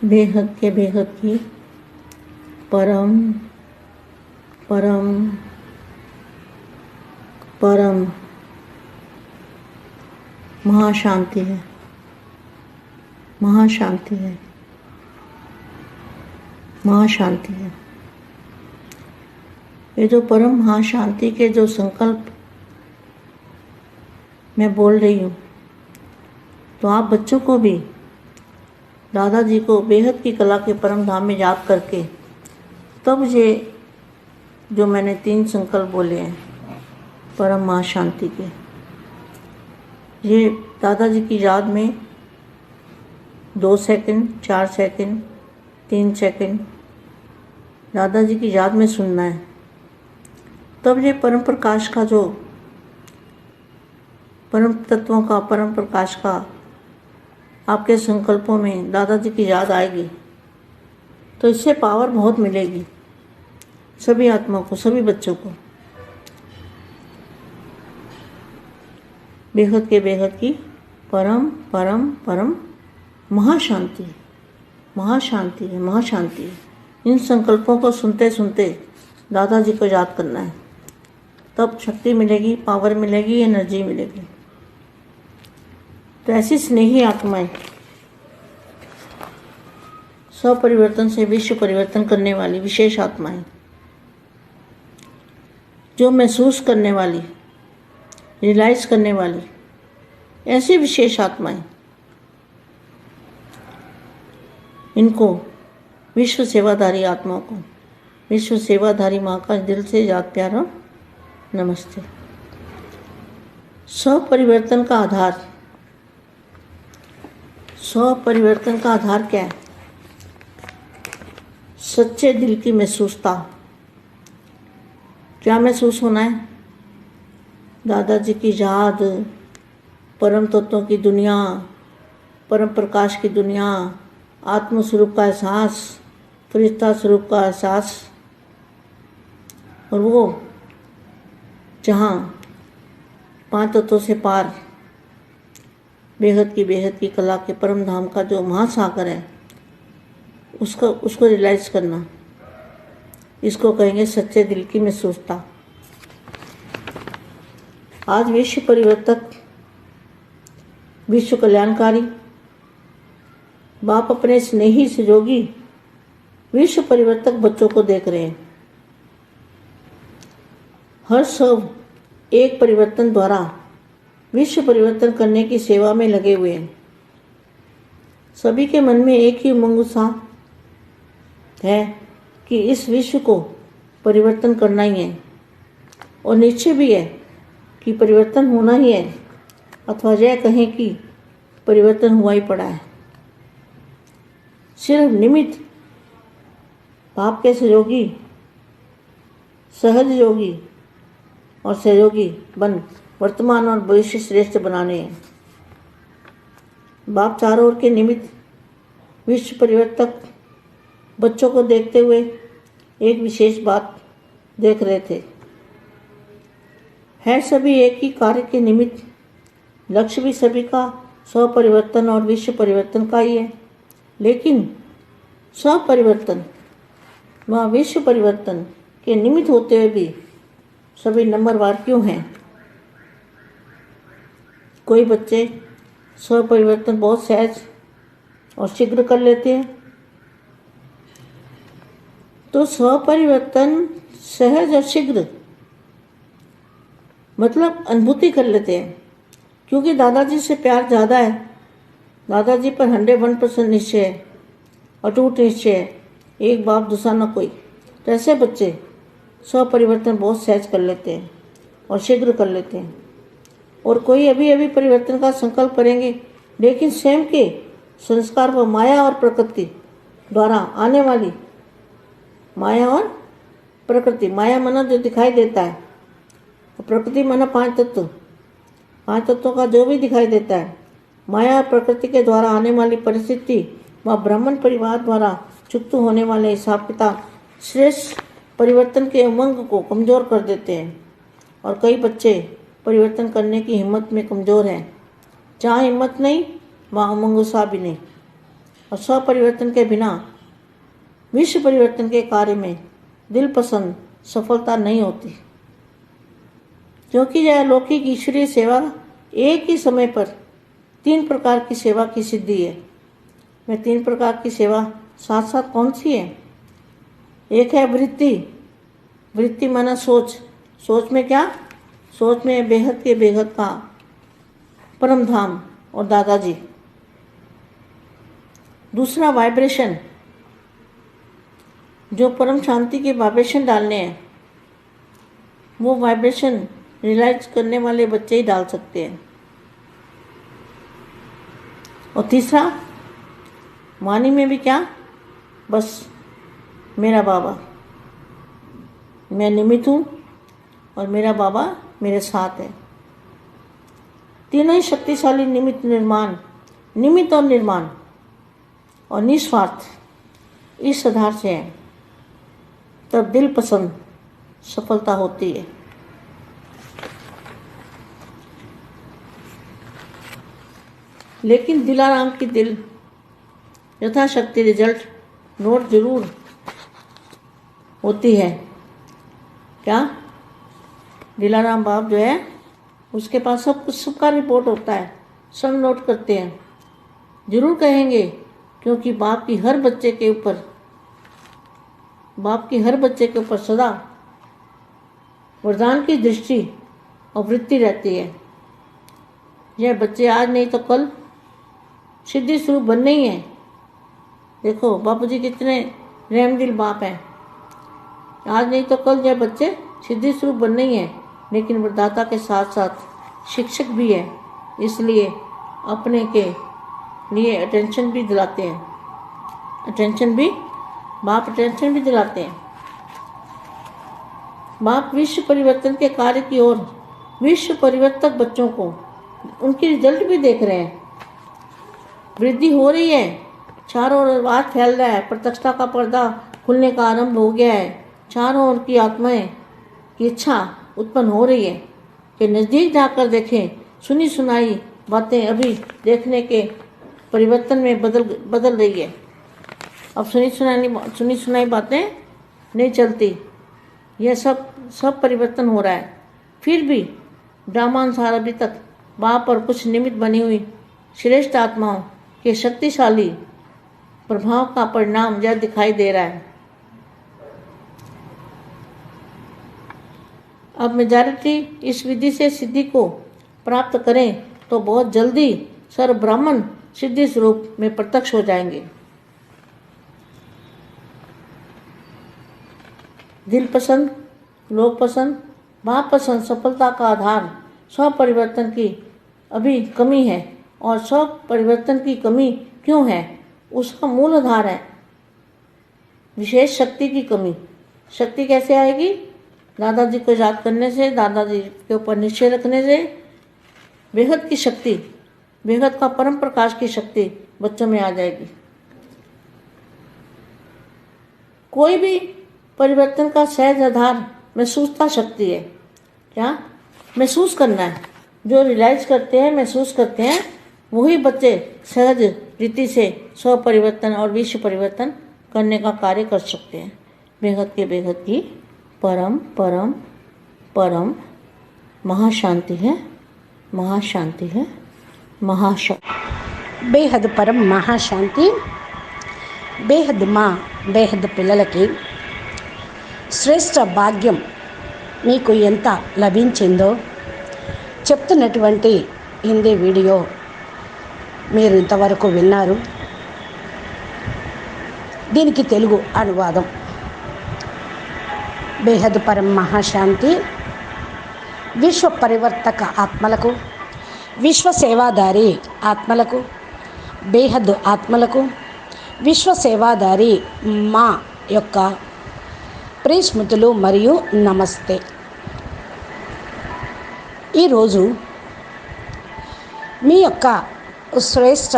बेहद के बेहद की परम परम परम महाशांति है, महाशांति है, महाशांति है। ये जो परम महाशांति के जो संकल्प मैं बोल रही हूँ, तो आप बच्चों को भी दादाजी को बेहद की कला के परम धाम में याद करके तब ये जो मैंने 3 संकल्प बोले हैं परम महाशांति के, ये दादाजी की याद में 2 सेकंड, 4 सेकंड, 3 सेकंड दादाजी की याद में सुनना है। तब ये परम प्रकाश का जो परम तत्वों का परम प्रकाश का आपके संकल्पों में दादाजी की याद आएगी, तो इससे पावर बहुत मिलेगी सभी आत्माओं को, सभी बच्चों को। बेहद के बेहद की परम परम परम महाशांति, महाशांति है, महाशांति है। इन संकल्पों को सुनते सुनते दादाजी को याद करना है, तब शक्ति मिलेगी, पावर मिलेगी, एनर्जी मिलेगी। तो ऐसी स्नेही आत्माएं, स्वपरिवर्तन से विश्व परिवर्तन करने वाली विशेष आत्माएं, जो महसूस करने वाली, रियलाइज करने वाली ऐसी विशेष आत्माएं, इनको विश्व सेवाधारी आत्माओं को विश्व सेवाधारी माँ का दिल से याद प्यारा नमस्ते। स्वपरिवर्तन का आधार, स्वपरिवर्तन का आधार क्या है? सच्चे दिल की महसूसता। क्या महसूस होना है? दादाजी की याद, परम तत्वों की दुनिया, परम प्रकाश की दुनिया, आत्म स्वरूप का एहसास, फरिश्ता स्वरूप का एहसास, और वो जहाँ 5 तत्वों से पार बेहद की कला के परम धाम का जो महासागर है, उसको रियलाइज करना, इसको कहेंगे सच्चे दिल की महसूसता। आज विश्व परिवर्तक, विश्व कल्याणकारी बाप अपने स्नेही सहयोगी विश्व परिवर्तक बच्चों को देख रहे हैं। हर सब एक परिवर्तन द्वारा विश्व परिवर्तन करने की सेवा में लगे हुए हैं। सभी के मन में एक ही उमंग उत्साह है कि इस विश्व को परिवर्तन करना ही है, और निश्चय भी है कि परिवर्तन होना ही है, अथवा यह कहें कि परिवर्तन हुआ ही पड़ा है। सिर्फ निमित्त बाप के सहयोगी, सहज योगी और सहयोगी बन वर्तमान और भविष्य श्रेष्ठ बनाने हैं। बाप चारों ओर के निमित्त विश्व परिवर्तक बच्चों को देखते हुए एक विशेष बात देख रहे थे। है सभी एक ही कार्य के निमित्त, लक्ष्य भी सभी का स्वपरिवर्तन और विश्व परिवर्तन का ही है, लेकिन स्वपरिवर्तन व विश्व परिवर्तन के निमित्त होते हुए भी सभी नंबरवार क्यों हैं? कोई बच्चे स्वपरिवर्तन बहुत सहज और शीघ्र कर लेते हैं, तो स्वपरिवर्तन सहज और शीघ्र मतलब अनुभूति कर लेते हैं, क्योंकि दादाजी से प्यार ज़्यादा है, दादाजी पर 101% निश्चय है, अटूट निश्चय है, एक बाप दूसरा न कोई। तो ऐसे बच्चे स्वपरिवर्तन बहुत सहज कर लेते हैं और शीघ्र कर लेते हैं। और कोई अभी अभी परिवर्तन का संकल्प करेंगे, लेकिन स्वयं के संस्कार व माया और प्रकृति द्वारा आने वाली माया और प्रकृति, माया मना जो दिखाई देता है, और प्रकृति मना 5 तत्व, 5 तत्वों का जो भी दिखाई देता है, माया और प्रकृति के द्वारा आने वाली परिस्थिति व ब्राह्मण परिवार द्वारा चुप्त होने वाले हिसाब किताब श्रेष्ठ परिवर्तन के उमंग को कमज़ोर कर देते हैं। और कई बच्चे परिवर्तन करने की हिम्मत में कमज़ोर हैं। जहाँ हिम्मत नहीं वहाँ उमंग उत्साह भी नहीं। और स्वपरिवर्तन के बिना विश्व परिवर्तन के कार्य में दिल पसंद सफलता नहीं होती, क्योंकि यह अलौकिक ईश्वरीय सेवा एक ही समय पर 3 प्रकार की सेवा की सिद्धि है। वह 3 प्रकार की सेवा साथ साथ कौन सी है? एक है वृत्ति। वृत्ति माना सोच। सोच में क्या? सोच में बेहद के बेहद का परम धाम और दादाजी। दूसरा वाइब्रेशन, जो परम शांति के वाइब्रेशन डालने हैं, वो वाइब्रेशन रियलाइज करने वाले बच्चे ही डाल सकते हैं। और तीसरा वाणी में भी क्या? बस मेरा बाबा, मैं निमित्त हूँ और मेरा बाबा मेरे साथ है। तीनों ही शक्तिशाली निमित्त और निर्माण और निस्वार्थ इस आधार से है, तब दिल पसंद सफलता होती है। लेकिन दिलाराम की दिल यथाशक्ति रिजल्ट नोट जरूर होती है। क्या? दिलाराम बाप जो है उसके पास सब कुछ, सबका रिपोर्ट होता है, सब नोट करते हैं, जरूर कहेंगे, क्योंकि बाप की हर बच्चे के ऊपर सदा वरदान की दृष्टि और वृत्ति रहती है। यह बच्चे आज नहीं तो कल सिद्धि स्वरूप बनने ही है। देखो बापू जी कितने रहमदिल बाप हैं। आज नहीं तो कल यह बच्चे सिद्धि स्वरूप बनने ही हैं, लेकिन वरदाता के साथ साथ शिक्षक भी है, इसलिए अपने के लिए अटेंशन भी दिलाते हैं। बाप अटेंशन भी दिलाते हैं। बाप विश्व परिवर्तन के कार्य की ओर विश्व परिवर्तक बच्चों को उनकी रिजल्ट भी देख रहे हैं। वृद्धि हो रही है, चारों ओर बात फैल रहा है, प्रत्यक्षता का पर्दा खुलने का आरंभ हो गया है। चारों ओर की आत्माएं की इच्छा उत्पन्न हो रही है कि नज़दीक जाकर देखें। सुनी सुनाई बातें अभी देखने के परिवर्तन में बदल रही है। अब सुनी सुनाई बातें नहीं चलती, यह सब परिवर्तन हो रहा है। फिर भी ड्रामानुसार अभी तक बाप पर कुछ निमित्त बनी हुई श्रेष्ठ आत्माओं के शक्तिशाली प्रभाव का परिणाम यह दिखाई दे रहा है। अब मेजॉरिटी इस विधि से सिद्धि को प्राप्त करें तो बहुत जल्दी सर्व ब्राह्मण सिद्धि स्वरूप में प्रत्यक्ष हो जाएंगे। दिल पसंद, लोक पसंद, बाप पसंद सफलता का आधार स्व परिवर्तन की अभी कमी है। और स्व परिवर्तन की कमी क्यों है? उसका मूल आधार है विशेष शक्ति की कमी। शक्ति कैसे आएगी? दादाजी को याद करने से, दादाजी के ऊपर निश्चय रखने से बेहद की शक्ति, बेहद का परम प्रकाश की शक्ति बच्चों में आ जाएगी। कोई भी परिवर्तन का सहज आधार महसूसता शक्ति है। क्या? महसूस करना है। जो रियलाइज करते हैं, महसूस करते हैं, वही बच्चे सहज रीति से स्व परिवर्तन और विश्व परिवर्तन करने का कार्य कर सकते हैं। बेहद के बेहद की परम परम परम महाशांति है, महाशांति है, महाशांति। బేహద్ పరం మహాశాంతి. బేహద్ మా బేహద్ పిల్లలకి శ్రేష్ఠ భాగ్యం మీకు ఎంత లభించిందో చెప్తున్నటువంటి హిందీ వీడియో మీరు ఇంతవరకు విన్నారు. దీనికి తెలుగు అనువాదం. బేహద్ పరం మహాశాంతి విశ్వ పరివర్తక ఆత్మలకు, విశ్వ సేవాదారి ఆత్మలకు, బేహద్ ఆత్మలకు, విశ్వ సేవాదారి మా యొక్క ప్రియస్మృతులు మరియు నమస్తే. ఈరోజు మీ యొక్క శ్రేష్ఠ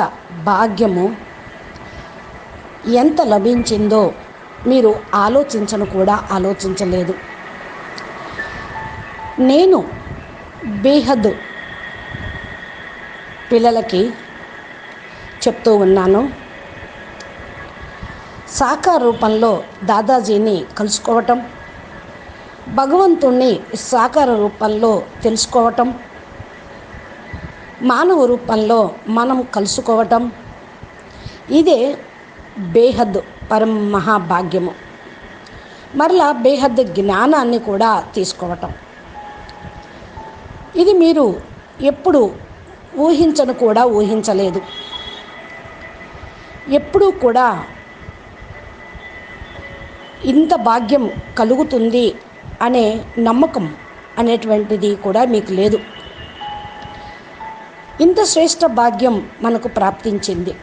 భాగ్యము ఎంత లభించిందో మీరు ఆలోచించలేదు. నేను బేహద్ పిల్లలకి చెప్తూ ఉన్నాను, సాకార రూపంలో దాదాజీని కలుసుకోవటం, భగవంతుణ్ణి సాకార రూపంలో తెలుసుకోవటం, మానవ రూపంలో మనం కలుసుకోవటం, ఇదే బేహద్ పరమ మహాభాగ్యము. మరలా బేహద్ జ్ఞానాన్ని కూడా తీసుకోవటం. ఇది మీరు ఎప్పుడు ఊహించను కూడా ఊహించలేదు. ఎప్పుడూ కూడా ఇంత భాగ్యం కలుగుతుంది అనే నమ్మకం అనేటువంటిది కూడా మీకు లేదు. ఇంత శ్రేష్ఠ భాగ్యం మనకు ప్రాప్తించింది.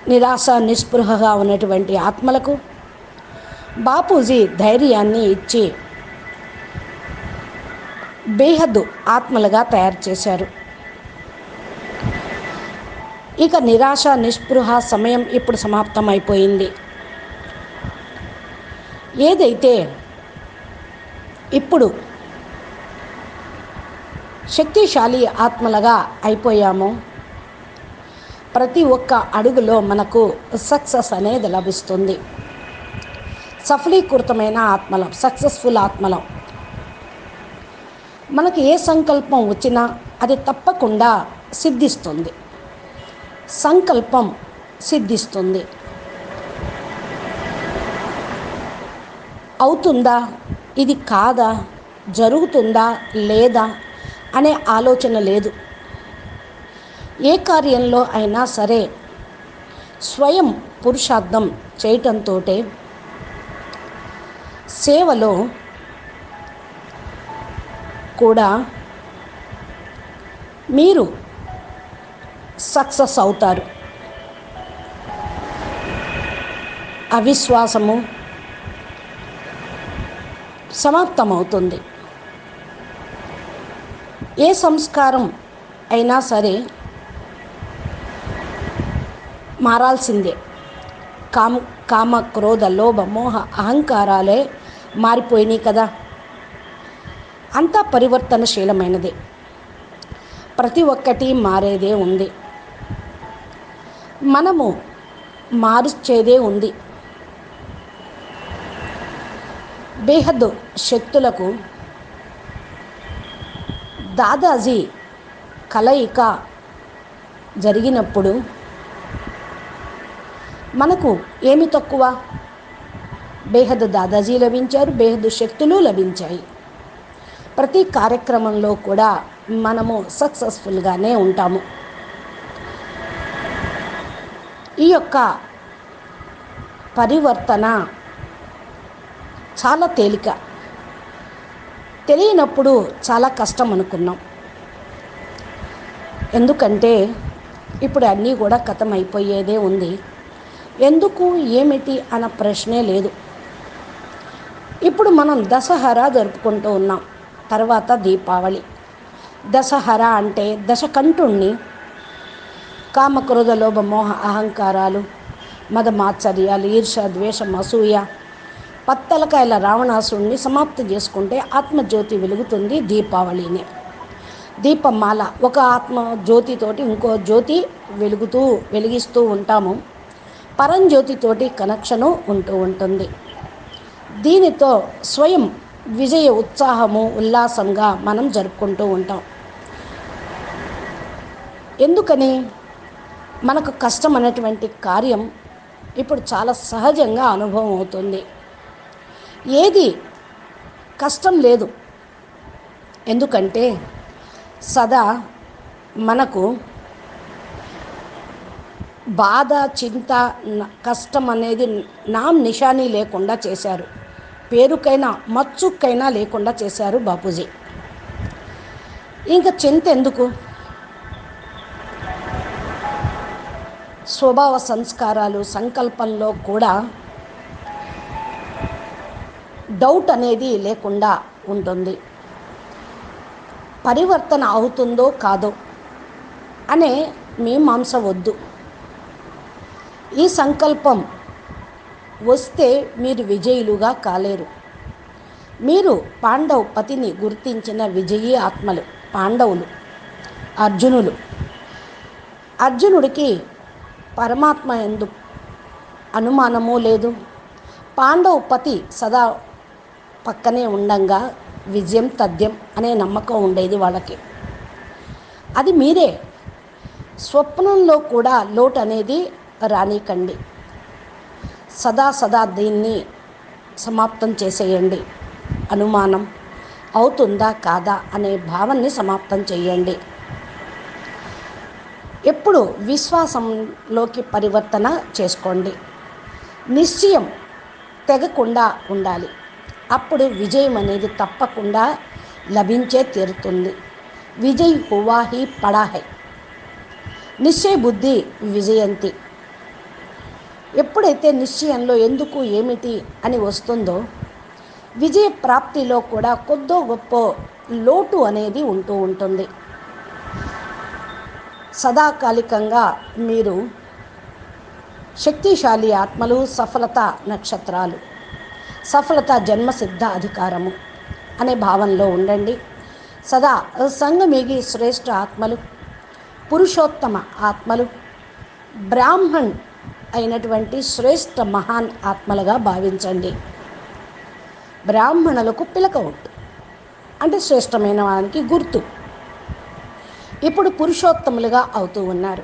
నిరాశ నిస్పృహగా ఉన్నటువంటి ఆత్మలకు బాపూజీ ధైర్యాన్ని ఇచ్చి బేహద్దు ఆత్మలుగా తయారు చేశారు. ఇక నిరాశ నిస్పృహ సమయం ఇప్పుడు సమాప్తమైపోయింది. ఏదైతే ఇప్పుడు శక్తిశాలి ఆత్మలుగా అయిపోయామో, ప్రతి ఒక్క అడుగులో మనకు సక్సెస్ అనేది లభిస్తుంది. సఫలీకృతమైన ఆత్మలం, సక్సెస్ఫుల్ ఆత్మలం. మనకు ఏ సంకల్పం వచ్చినా అది తప్పకుండా సిద్ధిస్తుంది. సంకల్పం సిద్ధిస్తుంది. అవుతుందా, ఇది కాదా, జరుగుతుందా లేదా అనే ఆలోచన లేదు. ఏ కార్యంలో అయినా సరే స్వయం పురుషార్థం చేయటంతో సేవలో కూడా మీరు సక్సెస్ అవుతారు. అవిశ్వాసము సమాప్తమవుతుంది. ఏ సంస్కారం అయినా సరే మారాల్సిందే. కామ క్రోధ లోభ మోహ అహంకారాలే మారిపోయినాయి కదా. అంతా పరివర్తనశీలమైనదే. ప్రతి ఒక్కటి మారేదే ఉంది. మనము మార్చేదే ఉంది. బేహద్దు శక్తులకు దాదాజీ కలయిక జరిగినప్పుడు మనకు ఏమి తక్కువ? బేహద్ దాదాజీ లభించారు, బేహద్ శక్తులు లభించాయి. ప్రతి కార్యక్రమంలో కూడా మనము సక్సెస్ఫుల్గానే ఉంటాము. ఈ యొక్క పరివర్తన చాలా తేలిక. తెలియనప్పుడు చాలా కష్టం అనుకున్నాం. ఎందుకంటే ఇప్పుడు అన్నీ కూడా కథం అయిపోయేదే ఉంది. ఎందుకు ఏమిటి అన్న ప్రశ్నే లేదు. ఇప్పుడు మనం దసరా జరుపుకుంటూ ఉన్నాం. తర్వాత దీపావళి. దసరా అంటే దశకంఠుణ్ణి కామక్రోధ లోభ మోహ అహంకారాలు, మదమాత్సర్యాలు, ఈర్ష ద్వేషం అసూయ, పత్తలకాయల రావణాసుడిని సమాప్తి చేసుకుంటే ఆత్మజ్యోతి వెలుగుతుంది. దీపావళిని దీపమాల, ఒక ఆత్మ జ్యోతితోటి ఇంకో జ్యోతి వెలిగిస్తూ ఉంటాము. పరంజ్యోతితోటి కనెక్షను ఉంటూ ఉంటుంది. దీనితో స్వయం విజయ ఉత్సాహము ఉల్లాసంగా మనం జరుపుకుంటూ ఉంటాం. ఎందుకని? మనకు కష్టం అనేటువంటి కార్యం ఇప్పుడు చాలా సహజంగా అనుభవం అవుతుంది. ఏది కష్టం లేదు. ఎందుకంటే సదా మనకు బాధ, చింత, కష్టం అనేది నామ్ నిషానీ లేకుండా చేశారు. పేరుకైనా మచ్చుకైనా లేకుండా చేశారు బాపూజీ. ఇంకా చింత ఎందుకు? స్వభావ సంస్కారాలు సంకల్పంలో కూడా డౌట్ అనేది లేకుండా ఉంటుంది. పరివర్తన అవుతుందో కాదో అనే మీమాంస వద్దు. ఈ సంకల్పం వస్తే మీరు విజయులుగా కాలేరు. మీరు పాండవ పతిని గుర్తించిన విజయీ ఆత్మలు పాండవులు, అర్జునులు. అర్జునుడికి పరమాత్మ యందు అనుమానము లేదు. పాండవ పతి సదా పక్కనే ఉండంగా విజయం తథ్యం అనే నమ్మకం ఉండేది వాళ్ళకి. అది మీరే స్వప్నంలో కూడా లోటు అనేది రానికండి. సదా దీన్ని సమాప్తం చేసేయండి. అనుమానం అవుతుందా కాదా అనే భావాన్ని సమాప్తం చేయండి. ఎప్పుడు విశ్వాసంలోకి పరివర్తన చేసుకోండి. నిశ్చయం తెగకుండా ఉండాలి. అప్పుడు విజయం అనేది తప్పకుండా లభించే తీరుతుంది. విజయ్ హువా హీ పడా హై, నిశ్చయ బుద్ధి విజయంతి. ఎప్పుడైతే నిశ్చయంలో ఎందుకు ఏమిటి అని వస్తుందో విజయ ప్రాప్తిలో కూడా కొద్దో గొప్ప లోటు అనేది ఉంటూ ఉంటుంది. సదాకాలికంగా మీరు శక్తిశాలి ఆత్మలు, సఫలత నక్షత్రాలు, సఫలత జన్మసిద్ధ అధికారము అనే భావనలో ఉండండి. సదా సంగమేగి శ్రేష్ఠ ఆత్మలు, పురుషోత్తమ ఆత్మలు, బ్రాహ్మణ్ అయినటువంటి శ్రేష్ఠ మహాన్ ఆత్మలుగా భావించండి. బ్రాహ్మణులకు పిలకవుట్ అంటే శ్రేష్టమైన వానికి గుర్తు. ఇప్పుడు పురుషోత్తములుగా అవుతూ ఉన్నారు.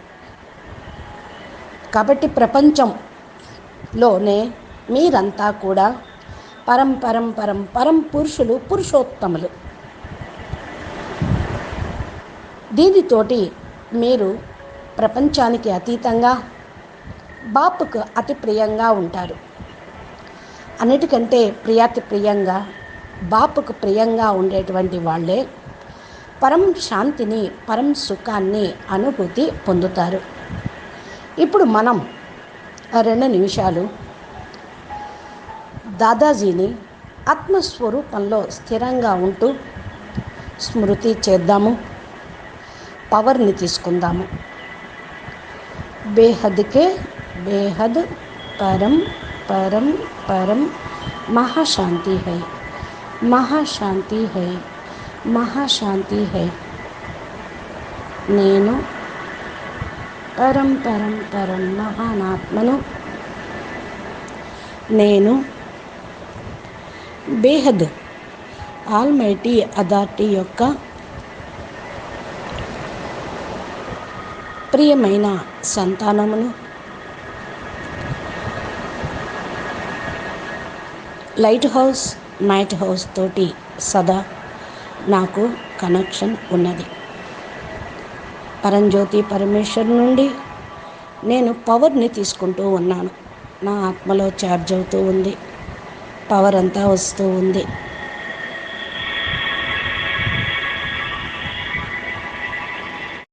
కాబట్టి ప్రపంచంలోనే మీరంతా కూడా పరం పురుషులు, పురుషోత్తములు. దీనితోటి మీరు ప్రపంచానికి అతీతంగా బాపుకు అతి ప్రియంగా ఉంటారు. అన్నిటికంటే ప్రియాతి ప్రియంగా బాపుకు ప్రియంగా ఉండేటువంటి వాళ్ళే పరం శాంతిని, పరం సుఖాన్ని అనుభూతి పొందుతారు. ఇప్పుడు మనం 2 నిమిషాలు దాదాజీని ఆత్మస్వరూపంలో స్థిరంగా ఉంటూ స్మృతి చేద్దాము. పవర్ని తీసుకుందాము. బేహద్కే బేహద్ పరం పరం పరం మహాశాంతి హై, మహాశాంతి హై, మహాశాంతి హై. నేను పరం పరం పరం మహానాత్మను. నేను బేహద్ ఆల్మైటీ అథారిటీ యొక్క ప్రియమైన సంతానమును. లైట్ హౌస్, నైట్ హౌస్ తోటి సదా నాకు కనెక్షన్ ఉన్నది. పరంజ్యోతి పరమేశ్వర్ నుండి నేను పవర్ని తీసుకుంటూ ఉన్నాను. నా ఆత్మలో ఛార్జ్ అవుతూ ఉంది. పవర్ అంతా వస్తూ ఉంది.